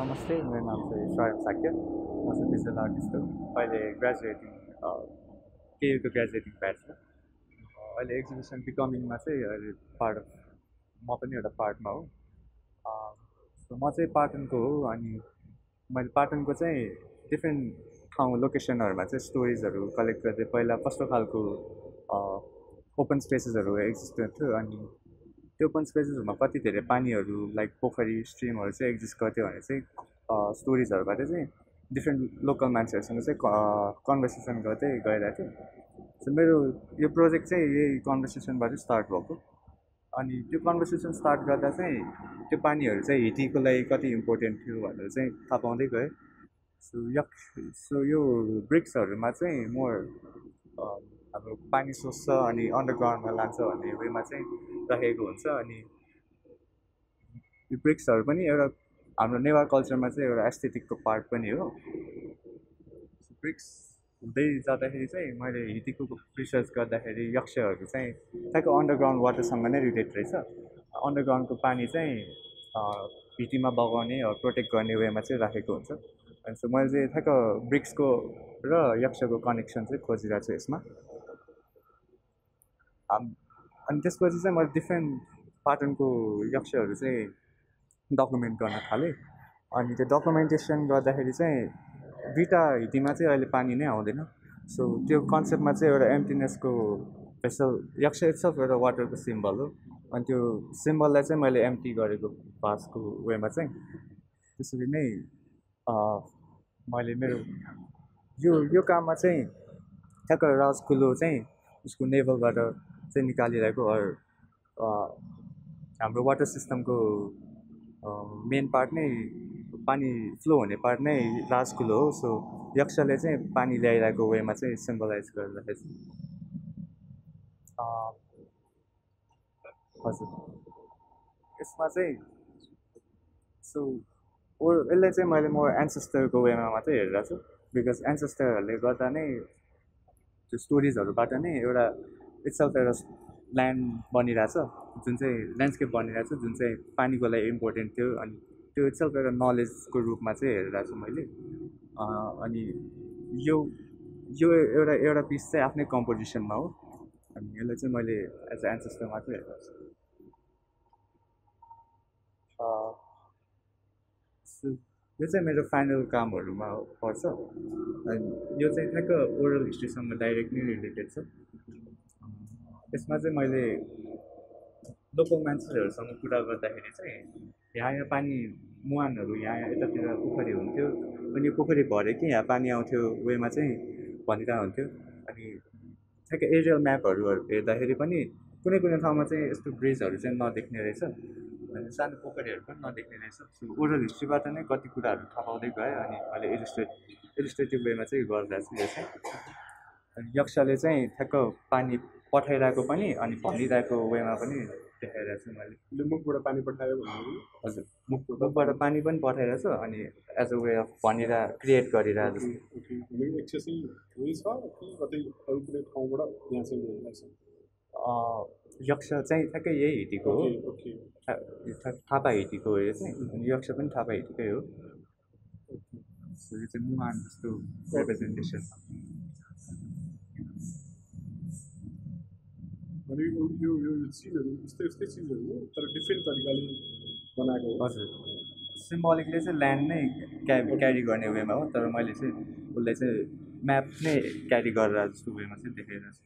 नमस्ते, मेरो नाम चाहिँ स्वयं साक्य। म चाहिँ डिजिटल आर्टिस्ट हो। अहिले ग्रेजुएटिङ केयुको ग्रेजुएटिङ ब्याच हो। अहिले एक्जिबिसन बिकमिङमा चाहिँ अहिले पार्ट अफ म पनि एउटा पार्टमा हो। सो म चाहिँ पाटनको हो अनि मैले पाटनको चाहिँ डिफ्रेन्ट ठाउँ लोकेसनहरूमा चाहिँ स्टोरिजहरू कलेक्ट गर्दै पहिला कस्तो खालको ओपन स्पेसेसहरू एक्जिस्ट गर्थ्यो अनि त्यो ओपन स्पेसेसहरूमा कति धेरै पानीहरू लाइक पोखरी स्ट्रिमहरू चाहिँ एक्जिस्ट गर्थ्यो भने चाहिँ स्टोरिजहरूबाट चाहिँ डिफ्रेन्ट लोकल मान्छेहरूसँग चाहिँ कन्भर्सेसन गर्दै गइरहेको थियो। सो मेरो यो प्रोजेक्ट चाहिँ यही कन्भर्सेसनबाट स्टार्ट भएको अनि त्यो कन्भर्सेसन स्टार्ट गर्दा चाहिँ त्यो पानीहरू चाहिँ हिटीको लागि कति इम्पोर्टेन्ट थियो भनेर चाहिँ थाहा पाउँदै गएँ। सो यो ब्रिक्सहरूमा चाहिँ मोर अब पानी सोच्छ अनि अन्डरग्राउन्डमा लान्छ भन्ने वेमा चाहिँ राखेको हुन्छ अनि यो ब्रिक्सहरू पनि एउटा हाम्रो नेवार कल्चरमा चाहिँ एउटा एस्थेटिकको पार्ट पनि हो। ब्रिक्स हुँदै जाँदाखेरि चाहिँ मैले हिटीको रिसर्च गर्दाखेरि यक्षहरू चाहिँ ठ्याक्क अन्डरग्राउन्ड वाटरसँग नै रिलेटेड रहेछ। अन्डरग्राउन्डको पानी चाहिँ हिटीमा बगाउने प्रोटेक्ट गर्ने वेमा चाहिँ राखेको हुन्छ। अनि सो मैले चाहिँ ठ्याक्क ब्रिक्सको र यक्षको कनेक्सन चाहिँ खोजिरहेको छु यसमा। अनि त्यसपछि चाहिँ मैले डिफ्रेन्ट पाटनको यक्षहरू चाहिँ डकुमेन्ट गर्न थालेँ अनि त्यो डकुमेन्टेसन गर्दाखेरि चाहिँ दुईवटा हिटीमा चाहिँ अहिले पानी नै आउँदैन। सो त्यो कन्सेप्टमा चाहिँ एउटा एम्प्टिनेसको भेसल यक्ष इट्सल्फ एउटा वाटरको सिम्बल हो अनि त्यो सिम्बललाई चाहिँ मैले एम्प्टी गरेको पासको वेमा चाहिँ त्यसरी नै मैले मेरो यो काममा चाहिँ ठ्याक्क राजकुलो चाहिँ उसको नेभलबाट चाहिँ निकालिरहेको हाम्रो वाटर सिस्टमको मेन पार्ट नै पानी फ्लो हुने पार्ट नै राजकुलो हो। सो यक्षले चाहिँ पानी ल्याइरहेको वेमा चाहिँ सिम्बलाइज गरिरहेको छ। हजुर यसमा चाहिँ सो यसलाई चाहिँ मैले म एन्सेस्टरको वेमा मात्रै हेरिरहेको छु बिकज एन्सेस्टरहरूले गर्दा नै त्यो स्टोरिजहरूबाट नै एउटा इट्सल्फ एउटा ल्यान्ड बनिरहेछ जुन चाहिँ ल्यान्डस्केप बनिरहेछ जुन चाहिँ पानीको लागि इम्पोर्टेन्ट थियो अनि त्यो इट्सल्फ एउटा नलेजको रूपमा चाहिँ हेरिरहेको छु मैले। अनि यो यो एउटा पिस चाहिँ आफ्नै कम्पोजिसनमा हो अनि यसलाई चाहिँ मैले एज अ एन्सेस्टर मात्रै हेरिरहेको छु। यो चाहिँ मेरो फाइनल कामहरूमा पर्छ अनि यो चाहिँ ठ्याक्क ओरल हिस्ट्रीसँग डाइरेक्टली रिलेटेड छ। यसमा चाहिँ मैले लोकल मान्छेहरूसँग कुरा गर्दाखेरि चाहिँ यहाँ पानी मुहानहरू यहाँ यतातिर पोखरी हुन्थ्यो अनि यो पोखरी भरे कि यहाँ पानी आउँथ्यो वेमा चाहिँ भनिरहेको हुन्थ्यो अनि ठ्याक्क एरियल म्यापहरू हेर्दाखेरि पनि कुनै कुनै ठाउँमा चाहिँ यस्तो ब्रिजहरू चाहिँ नदेख्ने रहेछ अनि सानो पोखरीहरू पनि नदेख्ने रहेछ। सो ओरल हिस्ट्रीबाट नै कति कुराहरू थाहा पाउँदै गएँ अनि मैले इलिस्ट्रेटिभ वेमा चाहिँ गरिरहेको छु यो चाहिँ। अनि यक्षले चाहिँ ठ्याक्क पानी पठाइरहेको पनि अनि भनिरहेको वेमा पनि देखाइरहेको छु मैले। मुखबाट पानी पठायो भन्नु हजुर मुखबाट पानी पनि पठाइरहेको छु अनि as a way of create गरिरहेको छु। यक्ष चाहिँ उही छ कि कतै अरू कुनै ठाउँबाट यहाँ चाहिँ ल्याइरहेको छ? यक्ष चाहिँ ठ्याक्कै यही हिटीको हो। थापा हिटीको हो यो चाहिँ अनि यक्ष पनि थापा हिटीकै हो। यो चाहिँ मुहान जस्तो रिप्रेजेन्टेसन। अनि यो चिजहरू यस्तै चिजहरू हो तर डिफ्रेन्ट तरिकाले बनाएको हो। हजुर सिम्बोलिकली चाहिँ ल्यान्ड नै क्यारी गर्ने वेमा हो तर मैले चाहिँ उसलाई चाहिँ म्याप नै क्यारी गरेर जस्तो वेमा चाहिँ देखाइरहेको छु।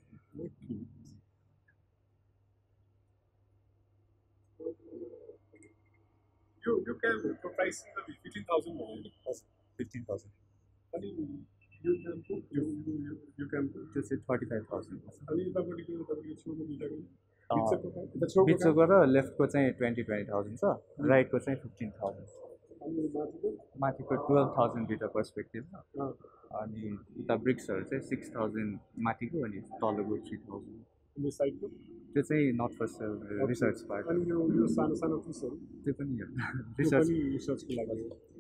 यो क्याम्पको प्राइस त 15,000 भयो नि? हजुर 15,000। अनि यो क्याम्पको त्यो चाहिँ 35,000 अनि यतापट्टिको तपाईँको छेउको दुइटाको बिचको र लेफ्टको चाहिँ 20,000 छ राइटको चाहिँ 15,000। अनि माथिको 12,000 भित्र पर्सपेक्टिभ अनि उता ब्रिक्सहरू चाहिँ 6,000 माथिको अनि तलको 3,000। अनि साइडको त्यो चाहिँ not for sale research part. अनि यो सानो पिसहरू त्यो पनि रिसर्चको लागि